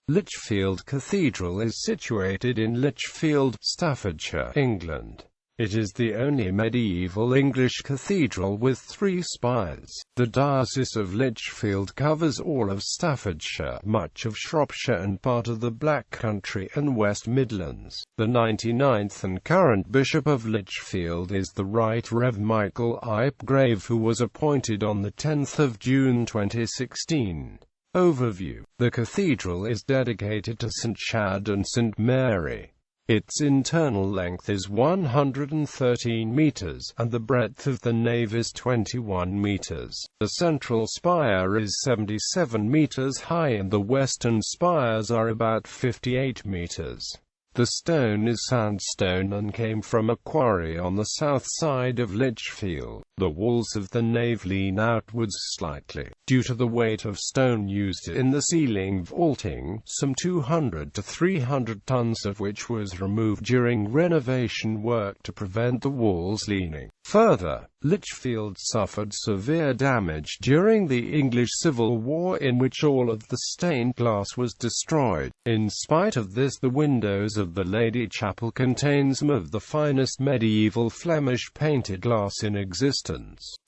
Lichfield Cathedral is situated in Lichfield, Staffordshire, England. It is the only medieval English cathedral with 3 spires. The Diocese of Lichfield covers all of Staffordshire, much of Shropshire and part of the Black Country and West Midlands. The 99th and current Bishop of Lichfield is the Right Rev Michael Ipgrave, who was appointed on the 10th of June 2016. Overview. The cathedral is dedicated to St. Chad and St. Mary. Its internal length is 113 meters, and the breadth of the nave is 21 meters. The central spire is 77 meters high and the western spires are about 58 meters. The stone is sandstone and came from a quarry on the south side of Lichfield. The walls of the nave lean outwards slightly, due to the weight of stone used in the ceiling vaulting, some 200 to 300 tons of which was removed during renovation work to prevent the walls leaning. Further, Lichfield suffered severe damage during the English Civil War, in which all of the stained glass was destroyed. In spite of this, the windows of the Lady Chapel contain some of the finest medieval Flemish painted glass in existence.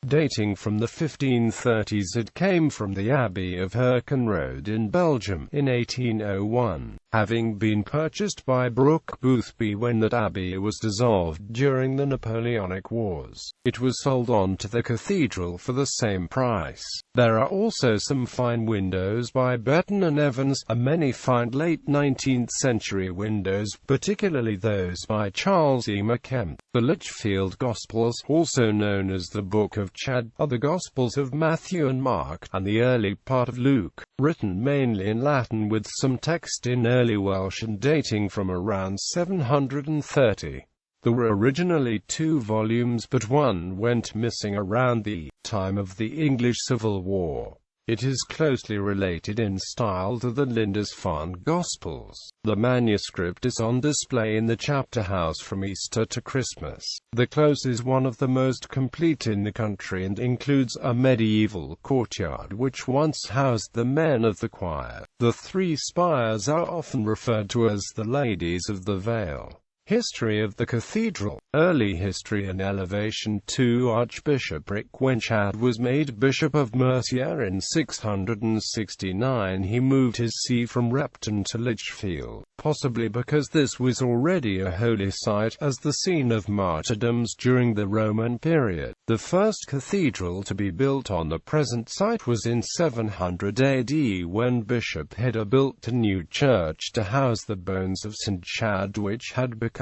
Dating from the 1530s, it came from the Abbey of Herkenrode in Belgium in 1801. Having been purchased by Brooke Boothby when that abbey was dissolved during the Napoleonic Wars, it was sold on to the cathedral for the same price. There are also some fine windows by Betton and Evans, and many fine late 19th century windows, particularly those by Charles E. McKemp. The Lichfield Gospels, also known as the Book of Chad, are the Gospels of Matthew and Mark, and the early part of Luke, written mainly in Latin with some text in early Welsh and dating from around 730. There were originally 2 volumes, but one went missing around the time of the English Civil War. It is closely related in style to the Lindisfarne Gospels. The manuscript is on display in the chapter house from Easter to Christmas. The close is one of the most complete in the country and includes a medieval courtyard which once housed the men of the choir. The 3 spires are often referred to as the Ladies of the Vale. History of the cathedral. Early history and elevation to archbishopric. When Chad was made Bishop of Mercia in 669, he moved his see from Repton to Lichfield, possibly because this was already a holy site as the scene of martyrdoms during the Roman period. The first cathedral to be built on the present site was in 700 AD when Bishop Hedder built a new church to house the bones of St. Chad, which had become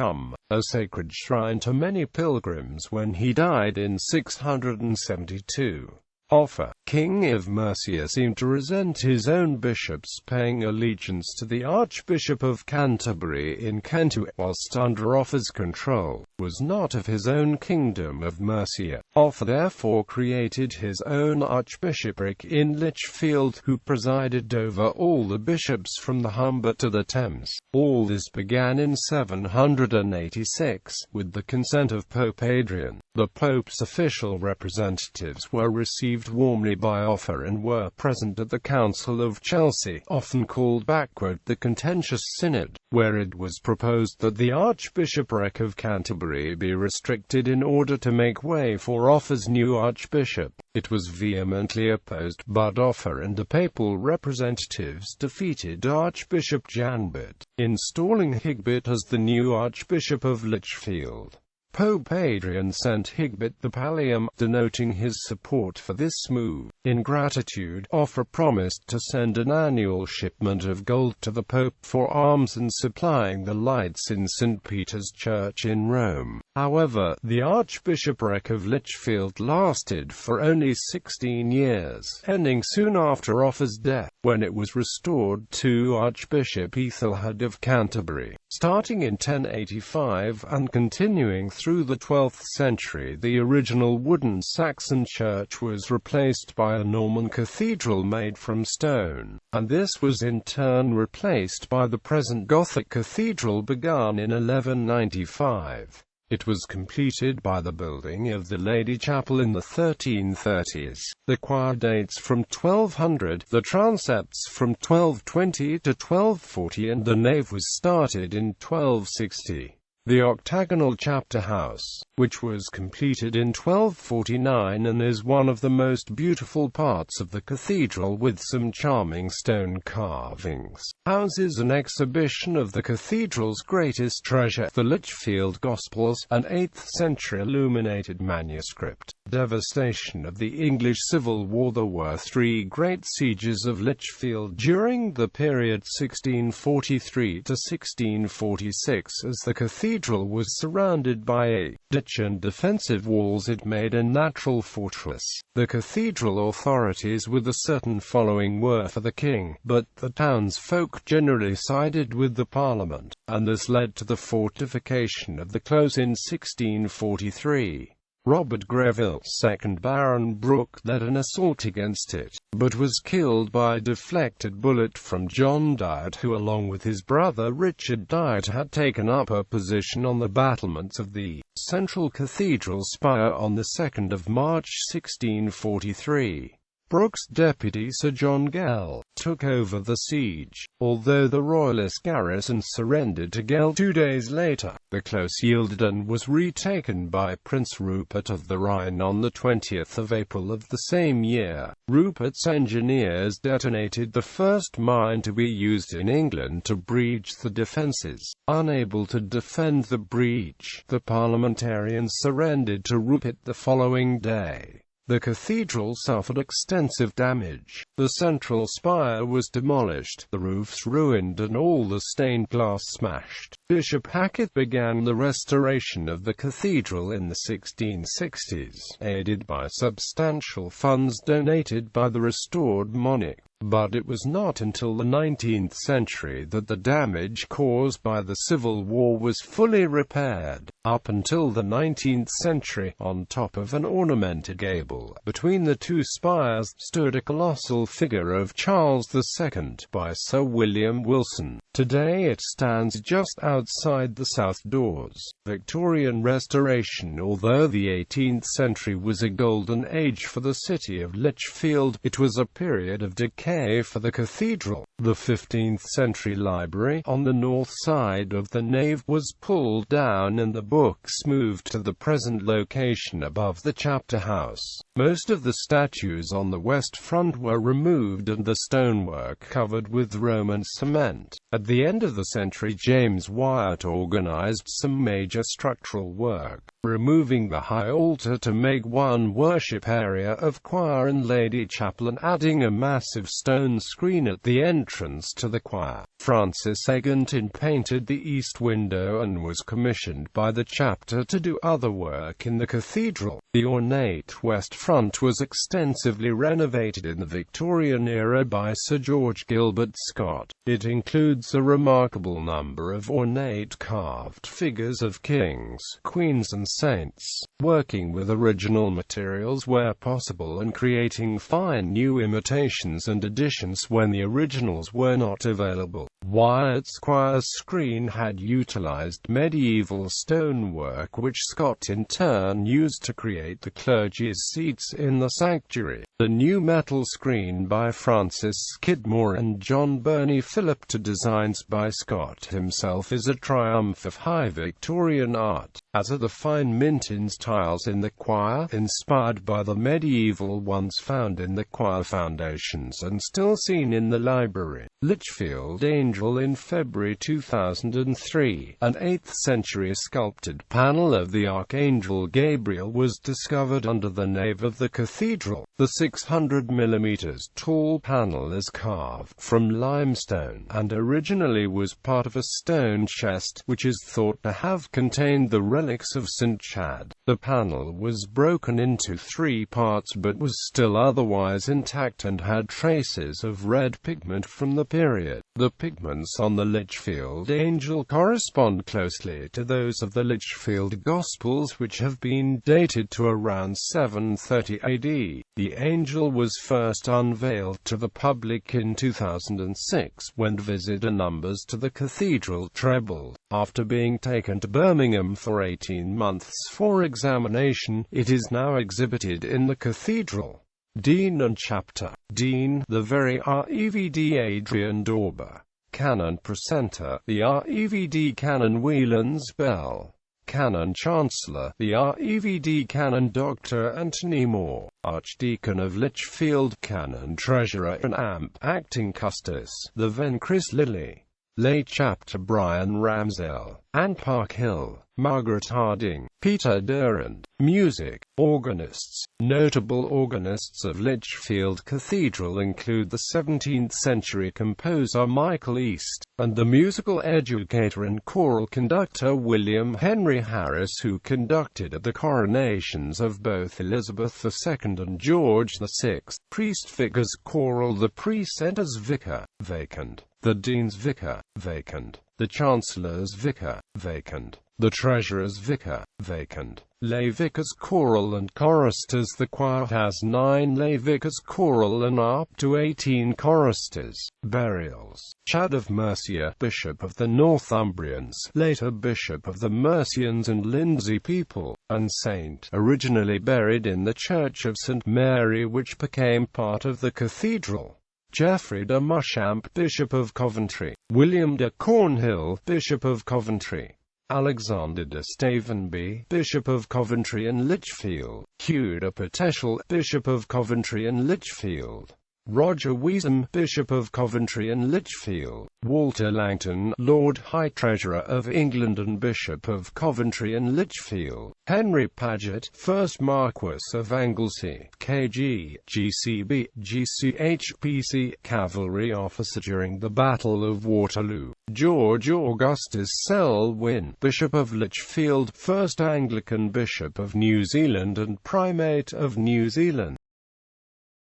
a sacred shrine to many pilgrims when he died in 672. Offa, King of Mercia, seemed to resent his own bishops paying allegiance to the Archbishop of Canterbury in Kent, who, whilst under Offa's control, was not of his own kingdom of Mercia. Offa therefore created his own archbishopric in Lichfield, who presided over all the bishops from the Humber to the Thames. All this began in 786, with the consent of Pope Adrian. The Pope's official representatives were received warmly by Offa and were present at the Council of Chelsea, often called the Contentious Synod, where it was proposed that the Archbishopric of Canterbury be restricted in order to make way for Offa's new archbishop. It was vehemently opposed, but Offa and the papal representatives defeated Archbishop Janbert, installing Higbert as the new Archbishop of Lichfield. Pope Adrian sent Higbert the pallium, denoting his support for this move. In gratitude, Offa promised to send an annual shipment of gold to the Pope for alms and supplying the lights in St. Peter's Church in Rome. However, the Archbishopric of Lichfield lasted for only 16 years, ending soon after Offa's death, when it was restored to Archbishop Ethelred of Canterbury. Starting in 1085 and continuing through the 12th century, the original wooden Saxon church was replaced by a Norman cathedral made from stone, and this was in turn replaced by the present Gothic cathedral begun in 1195. It was completed by the building of the Lady Chapel in the 1330s. The choir dates from 1200, the transepts from 1220 to 1240, and the nave was started in 1260. The octagonal chapter house, which was completed in 1249 and is one of the most beautiful parts of the cathedral with some charming stone carvings, houses an exhibition of the cathedral's greatest treasure, the Lichfield Gospels, an 8th-century illuminated manuscript. Devastation of the English Civil War. There were three great sieges of Lichfield during the period 1643 to 1646. As the cathedral was surrounded by a ditch and defensive walls, it made a natural fortress. The cathedral authorities with a certain following were for the king, but the townsfolk generally sided with the Parliament, and this led to the fortification of the close in 1643. Robert Greville, 2nd Baron Brooke, led an assault against it, but was killed by a deflected bullet from John.It, who along with his brother Richard.It had taken up a position on the battlements of the central cathedral spire on the 2nd of March 1643. Brooke's deputy Sir John Gell took over the siege. Although the royalist garrison surrendered to Gell 2 days later, the close yielded and was retaken by Prince Rupert of the Rhine on the 20th of April of the same year. Rupert's engineers detonated the first mine to be used in England to breach the defences. Unable to defend the breach, the parliamentarians surrendered to Rupert the following day. The cathedral suffered extensive damage. The central spire was demolished, the roofs ruined and all the stained glass smashed. Bishop Hackett began the restoration of the cathedral in the 1660s, aided by substantial funds donated by the restored monarch. But it was not until the 19th century that the damage caused by the Civil War was fully repaired. Up until the 19th century, on top of an ornamented gable, between the two spires, stood a colossal figure of Charles II, by Sir William Wilson. Today it stands just outside the south doors. Victorian restoration. Although the 18th century was a golden age for the city of Lichfield, it was a period of decay for the cathedral. The 15th century library, on the north side of the nave, was pulled down and the books moved to the present location above the chapter house. Most of the statues on the west front were removed and the stonework covered with Roman cement. At the end of the century, James Wyatt organized some major structural work, removing the high altar to make one worship area of choir and lady chapel and adding a massive stone screen at the entrance to the choir. Francis England.It painted the east window and was commissioned by the chapter to do other work in the cathedral. The ornate west front was extensively renovated in the Victorian era by Sir George Gilbert Scott. It includes a remarkable number of ornate carved figures of kings, queens and saints, working with original materials where possible and creating fine new imitations and additions when the originals were not available. Wyatt's choir screen had utilized medieval stonework which Scott in turn used to create the clergy's seats in the sanctuary. The new metal screen by Francis Skidmore and John Burney Phillip to designs by Scott himself is a triumph of high Victorian art, as are the fine Minton's tiles in the choir, inspired by the medieval ones found in the choir foundations and still seen in the library. Lichfield Angel. In February 2003, an 8th-century sculpted panel of the Archangel Gabriel was discovered under the nave of the cathedral. The 600 mm tall panel is carved from limestone, and originally was part of a stone chest, which is thought to have contained the relics of St. Chad. The panel was broken into 3 parts but was still otherwise intact and had traces of red pigment from the period. The pigments on the Lichfield Angel correspond closely to those of the Lichfield Gospels, which have been dated to around 730 AD. The angel was first unveiled to the public in 2006, when visitor numbers to the cathedral trebled. After being taken to Birmingham for 18 months for examination, it is now exhibited in the cathedral. Dean and Chapter. Dean, the very Rev Adrian Dauber. Canon Precentor, the Rev Canon Whelans Bell. Canon Chancellor, the Rev Canon Dr. Anthony Moore. Archdeacon of Lichfield. Canon Treasurer and Amp. Acting Custos, the Ven Chris Lilly. Lay Chapter Brian Ramsell, Anne Parkhill, Margaret Harding, Peter Durand. Music. Organists. Notable organists of Lichfield Cathedral include the 17th-century composer Michael East, and the musical educator and choral conductor William Henry Harris, who conducted at the coronations of both Elizabeth II and George VI. Priest vicars choral. The precentor's vicar, vacant. The dean's vicar, vacant. The chancellor's vicar, vacant. The treasurer's vicar, vacant. Lay vicars choral and choristers. The choir has 9 lay vicars choral and up to 18 choristers. Burials. Chad of Mercia, Bishop of the Northumbrians, later Bishop of the Mercians and Lindsey people, and saint, originally buried in the Church of St. Mary, which became part of the cathedral. Geoffrey de Mushamp, Bishop of Coventry. William de Cornhill, Bishop of Coventry. Alexander de Stavenby, Bishop of Coventry and Lichfield. Hugh de Peteshel, Bishop of Coventry and Lichfield. Roger Weesham, Bishop of Coventry and Lichfield. Walter Langton, Lord High Treasurer of England and Bishop of Coventry and Lichfield. Henry Paget, 1st Marquess of Anglesey, KG, GCB, GCHPC, cavalry officer during the Battle of Waterloo. George Augustus Selwyn, Bishop of Lichfield, 1st Anglican Bishop of New Zealand and Primate of New Zealand.